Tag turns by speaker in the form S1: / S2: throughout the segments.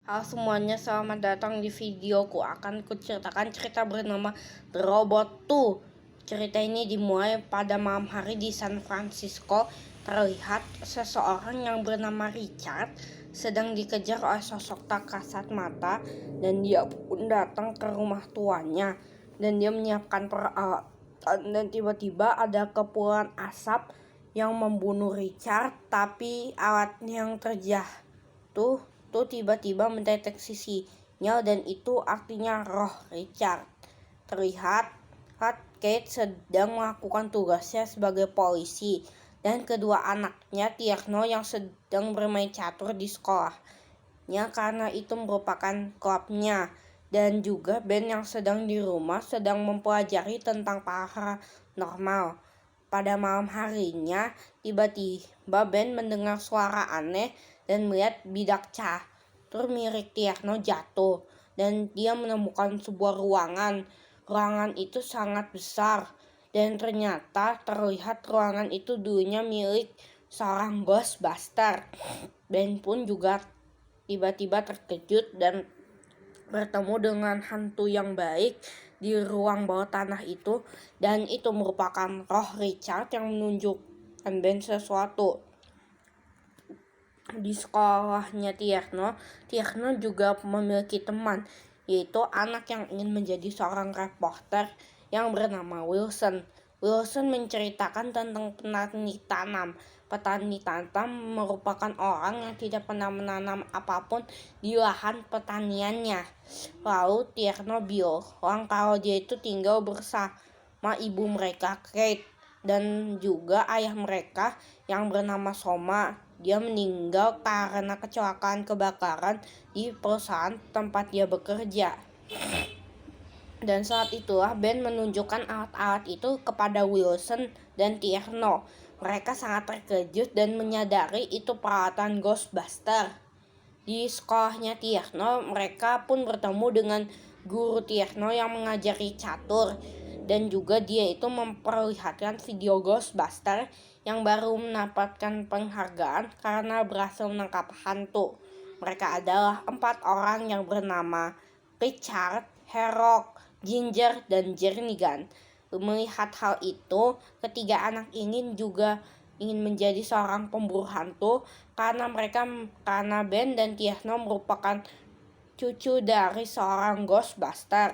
S1: Halo semuanya, selamat datang di videoku. Akan kuceritakan cerita bernama The Robot 2. Cerita ini dimulai pada malam hari di San Francisco. Terlihat seseorang yang bernama Richard sedang dikejar oleh sosok tak kasat mata, dan dia pun datang ke rumah tuanya dan dia menyiapkan peralatan, dan tiba-tiba ada kepulan asap yang membunuh Richard, tapi alat yang terjatuh tuh tiba-tiba mendeteksi sinyal, dan itu artinya roh Richard. Terlihat Kate sedang melakukan tugasnya sebagai polisi, dan kedua anaknya Tierno yang sedang bermain catur di sekolahnya karena itu merupakan klubnya, dan juga Ben yang sedang di rumah sedang mempelajari tentang paranormal. Pada malam harinya, tiba-tiba Ben mendengar suara aneh dan melihat bidak catur milik Tierno jatuh, dan dia menemukan sebuah ruangan. Ruangan itu sangat besar, dan ternyata terlihat ruangan itu dulunya milik seorang Ghostbuster. Ben pun juga tiba-tiba terkejut dan bertemu dengan hantu yang baik di ruang bawah tanah itu, dan itu merupakan roh Richard yang menunjukkan Ben sesuatu. Di sekolahnya Tierno juga memiliki teman, yaitu anak yang ingin menjadi seorang reporter yang bernama Wilson. Wilson menceritakan tentang petani tanam. Petani tanam merupakan orang yang tidak pernah menanam apapun di lahan pertaniannya. Lalu Tierno bilang kalau dia itu tinggal bersama ibu mereka, Kate, dan juga ayah mereka yang bernama Soma. Dia meninggal karena kecelakaan kebakaran di perusahaan tempat dia bekerja. Dan saat itulah Ben menunjukkan alat-alat itu kepada Wilson dan Tierno. Mereka sangat terkejut dan menyadari itu peralatan Ghostbuster. Di sekolahnya Tierno, mereka pun bertemu dengan guru Tierno yang mengajari catur, dan juga dia itu memperlihatkan video Ghostbuster yang baru mendapatkan penghargaan karena berhasil menangkap hantu. Mereka adalah 4 orang yang bernama Richard, Herok, Ginger, dan Jernigan. Melihat hal itu, ketiga anak ini juga ingin menjadi seorang pemburu hantu karena Ben dan Tierno merupakan cucu dari seorang Ghostbuster.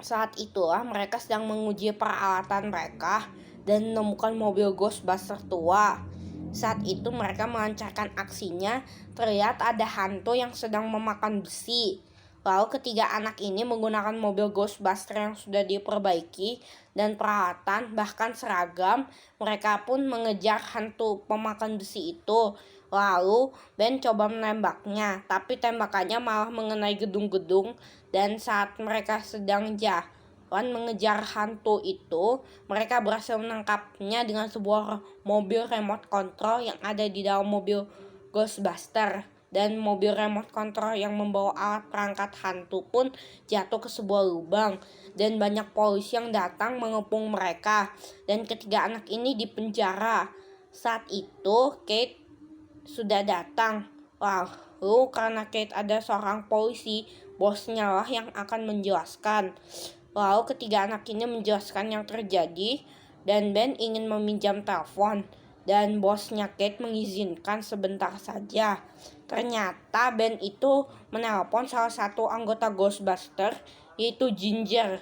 S1: Saat itulah mereka sedang menguji peralatan mereka dan menemukan mobil Ghostbuster tua. Saat itu mereka melancarkan aksinya. Terlihat ada hantu yang sedang memakan besi. Lalu ketiga anak ini menggunakan mobil Ghostbuster yang sudah diperbaiki dan peralatan, bahkan seragam. Mereka pun mengejar hantu pemakan besi itu. Lalu Ben coba menembaknya, tapi tembakannya malah mengenai gedung-gedung. Dan saat mereka sedang jalan mengejar hantu itu, mereka berhasil menangkapnya dengan sebuah mobil remote control yang ada di dalam mobil Ghostbuster. Dan mobil remote control yang membawa alat perangkat hantu pun jatuh ke sebuah lubang, dan banyak polisi yang datang mengepung mereka, dan ketiga anak ini dipenjara. Saat itu Kate sudah datang. Lalu karena Kate ada seorang polisi, bosnya lah yang akan menjelaskan. Lalu ketiga anak ini menjelaskan yang terjadi, dan Ben ingin meminjam telepon, dan bosnya Kate mengizinkan sebentar saja. Ternyata Ben itu menelpon salah satu anggota Ghostbuster, yaitu Ginger.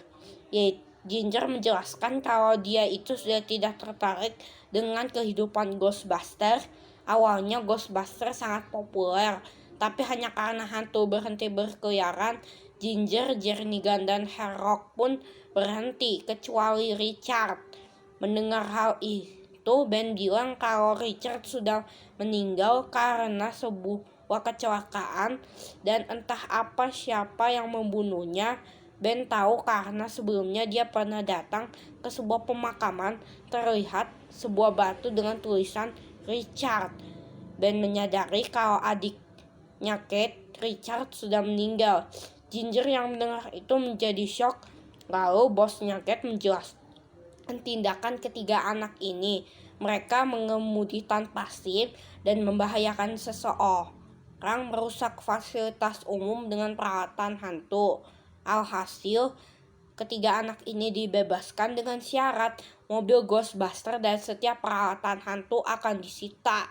S1: Ginger menjelaskan kalau dia itu sudah tidak tertarik dengan kehidupan Ghostbuster. Awalnya Ghostbuster sangat populer, tapi hanya karena hantu berhenti berkeliaran, Ginger, Jernigan, dan Herok pun berhenti, kecuali Richard. Mendengar hal itu, Ben bilang kalau Richard sudah meninggal karena sebuah kecelakaan, dan entah apa siapa yang membunuhnya. Ben tahu karena sebelumnya dia pernah datang ke sebuah pemakaman. Terlihat sebuah batu dengan tulisan Richard. Ben menyadari kalau adiknya Kate, Richard, sudah meninggal. Ginger yang mendengar itu menjadi shock. Lalu bosnya Kate menjelaskan tindakan ketiga anak ini. Mereka mengemudi tanpa SIM dan membahayakan seseorang orang merusak fasilitas umum dengan peralatan hantu. Alhasil, ketiga anak ini dibebaskan dengan syarat mobil Ghostbuster dan setiap peralatan hantu akan disita.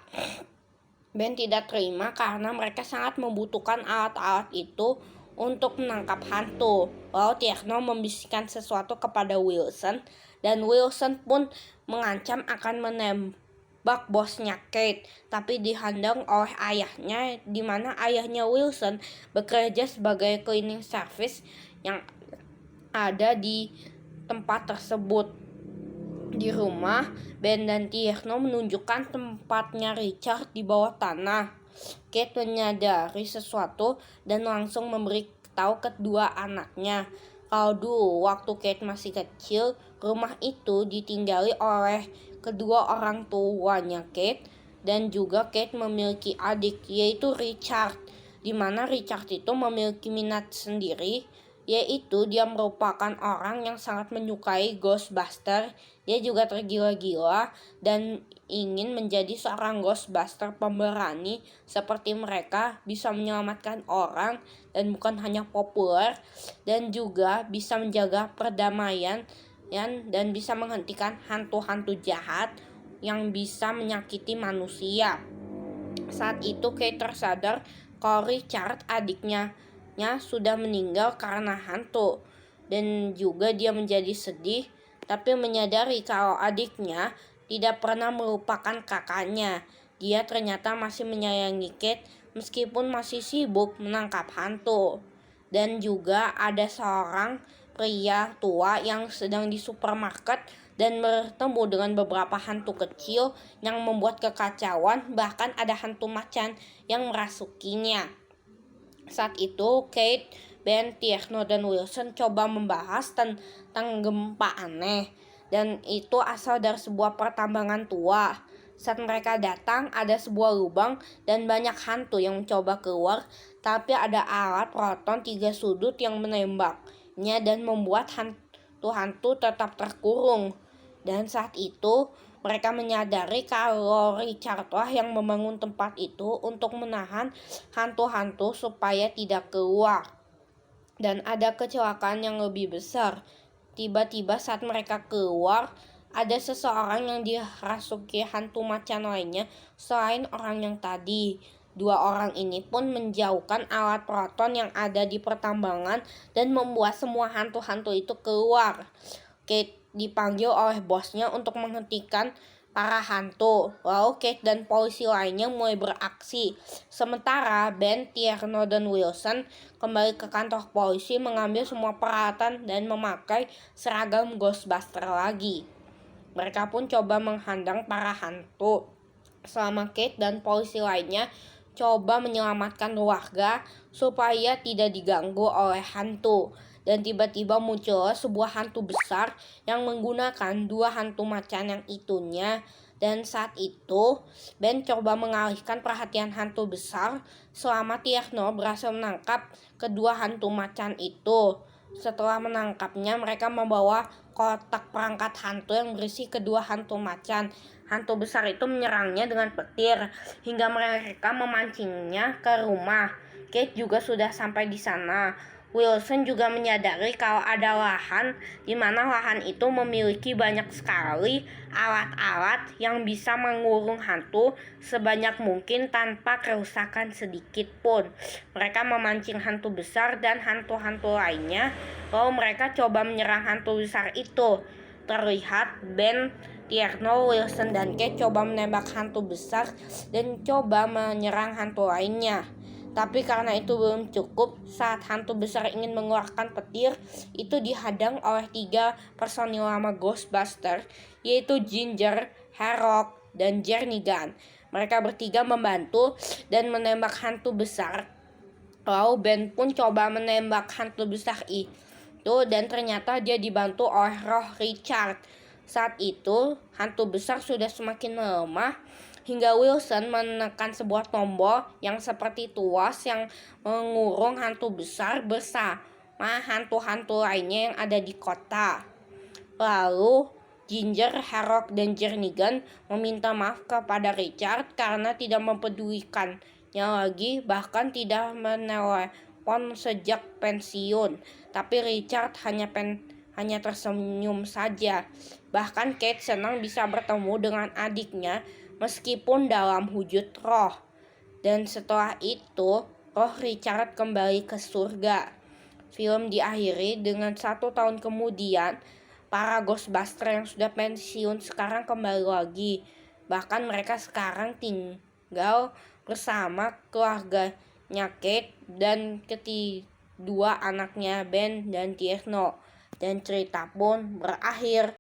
S1: Ben tidak terima karena mereka sangat membutuhkan alat-alat itu untuk menangkap hantu. Lalu Tierno membisikkan sesuatu kepada Wilson dan Wilson pun mengancam akan menembak bosnya Kate, tapi dihadang oleh ayahnya, di mana ayahnya Wilson bekerja sebagai cleaning service yang ada di tempat tersebut. Di rumah, Ben dan Tierno menunjukkan tempatnya Richard di bawah tanah. Kate menyadari sesuatu dan langsung memberitahu kedua anaknya kalau dulu waktu Kate masih kecil, rumah itu ditinggali oleh kedua orang tuanya Kate, dan juga Kate memiliki adik yaitu Richard, di mana Richard itu memiliki minat sendiri, yaitu dia merupakan orang yang sangat menyukai Ghostbuster. Dia juga tergila-gila dan ingin menjadi seorang Ghostbuster pemberani seperti mereka, bisa menyelamatkan orang dan bukan hanya populer, dan juga bisa menjaga perdamaian dan bisa menghentikan hantu-hantu jahat yang bisa menyakiti manusia. Saat itu Kate tersadar kalau Richard, adiknya, sudah meninggal karena hantu, dan juga dia menjadi sedih, tapi menyadari kalau adiknya tidak pernah melupakan kakaknya. Dia ternyata masih menyayangi Kate meskipun masih sibuk menangkap hantu. Dan juga ada seorang pria tua yang sedang di supermarket dan bertemu dengan beberapa hantu kecil yang membuat kekacauan, bahkan ada hantu macan yang merasukinya. Saat itu Kate, Ben, Tierno, dan Wilson coba membahas tentang gempa aneh, dan itu asal dari sebuah pertambangan tua. Saat mereka datang, ada sebuah lubang dan banyak hantu yang mencoba keluar, tapi ada alat proton 3 sudut yang menembaknya dan membuat hantu-hantu tetap terkurung. Dan saat itu mereka menyadari kalau Richard lah yang membangun tempat itu untuk menahan hantu-hantu supaya tidak keluar. Dan ada kecelakaan yang lebih besar. Tiba-tiba saat mereka keluar, ada seseorang yang dirasuki hantu macan lainnya selain orang yang tadi. Dua orang ini pun menjauhkan alat proton yang ada di pertambangan dan membuat semua hantu-hantu itu keluar. Kate dipanggil oleh bosnya untuk menghentikan para hantu. Lalu Kate dan polisi lainnya mulai beraksi. Sementara Ben, Tierno, dan Wilson kembali ke kantor polisi mengambil semua peralatan dan memakai seragam Ghostbuster lagi. Mereka pun coba menghadang para hantu, selama Kate dan polisi lainnya coba menyelamatkan warga supaya tidak diganggu oleh hantu. Dan tiba-tiba muncul sebuah hantu besar yang menggunakan dua hantu macan yang itunya. Dan saat itu Ben coba mengalihkan perhatian hantu besar selama Tierno berhasil menangkap kedua hantu macan itu. Setelah menangkapnya, mereka membawa kotak perangkat hantu yang berisi kedua hantu macan. Hantu besar itu menyerangnya dengan petir hingga mereka memancingnya ke rumah. Kate juga sudah sampai di sana. Wilson juga menyadari kalau ada lahan, di mana lahan itu memiliki banyak sekali alat-alat yang bisa mengurung hantu sebanyak mungkin tanpa kerusakan sedikit pun. Mereka memancing hantu besar dan hantu-hantu lainnya, lalu mereka coba menyerang hantu besar itu. Terlihat Ben, Tierno, Wilson, dan Kate coba menembak hantu besar dan coba menyerang hantu lainnya. Tapi karena itu belum cukup, saat hantu besar ingin mengeluarkan petir, itu dihadang oleh 3 personil lama Ghostbuster, yaitu Ginger, Harrock, dan Jernigan. Mereka bertiga membantu dan menembak hantu besar. Lalu Ben pun coba menembak hantu besar itu, dan ternyata dia dibantu oleh roh Richard. Saat itu, hantu besar sudah semakin melemah, hingga Wilson menekan sebuah tombol yang seperti tuas yang mengurung hantu besar bersama hantu-hantu lainnya yang ada di kota. Lalu Ginger, Harrock, dan Jernigan meminta maaf kepada Richard karena tidak mempedulikannya lagi bahkan tidak menelepon sejak pensiun. Tapi Richard hanya tersenyum saja. Bahkan Kate senang bisa bertemu dengan adiknya meskipun dalam wujud roh. Dan setelah itu, roh Richard kembali ke surga. Film diakhiri dengan 1 tahun kemudian, para Ghostbuster yang sudah pensiun sekarang kembali lagi. Bahkan mereka sekarang tinggal bersama keluarganya Kate dan kedua anaknya Ben dan Tierno. Dan cerita pun berakhir.